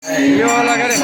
ये वाला करे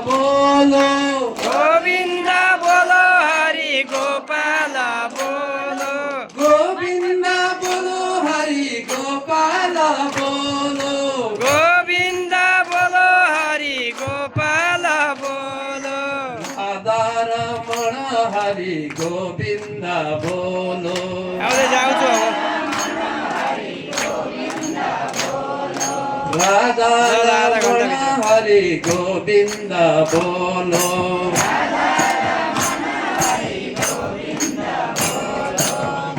बोलो गोविंद बोलो हरि गोपाल बोलो गोविंद बोलो हरि गोपाल बोलो गोविंद बोलो हरि गोपाल बोलो आधार मन हरि गोविंद बोलो आउँदै जाउँछु राधा रमण हरि गोविंद बोलो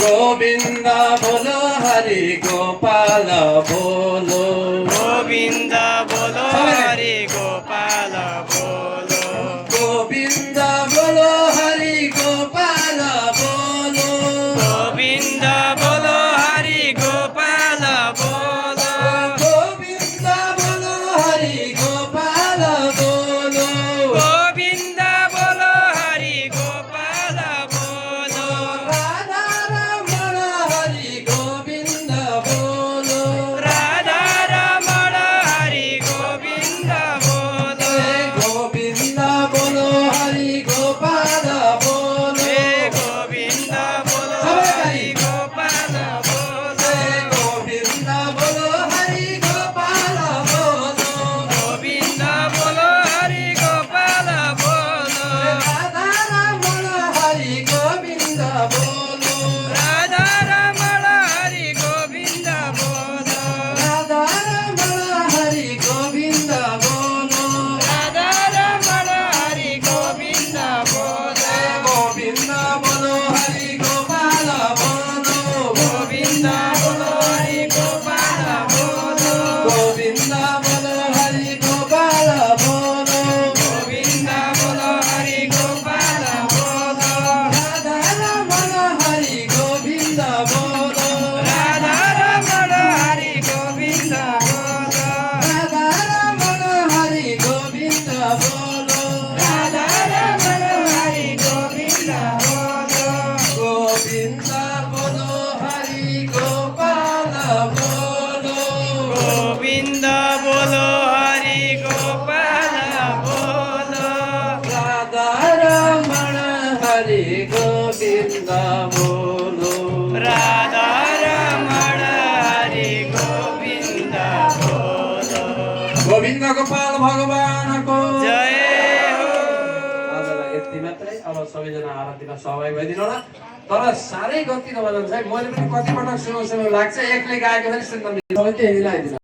गोविंद बोलो हरि गोपाल बोलो गोविंद बोलो हरि गोपाल बोलो गोविंद बोलो हरि गोपाल बोलो गोविंद बोलो हरि गोपाल बोलो गोविंद बोलो हरि गोपाल बोलो गोविंद बोलो রাধা রমণ হরি গোবিন্দ বলো গোবিন্দ বলো হরি গোপাল বলো গোবিন্দ বলো হরি গোপাল বলো রাধা রমণ হরি গোবিন্দ বলো রাধা রমণ হরি গোবিন্দ বলো গোবিন্দ গোপাল ভগবাनको জয় হো आजलाई यति मात्रै अब सबैजना आरतीमा सहभागी भइदिनु होला तर साह्रै गति नभइदिनु है मैले पनि कतिपटक सुन्नु लाग्छ एकले गाएको पनि सुन्न मिल्दैन सबै त्यही मिलाइदिनु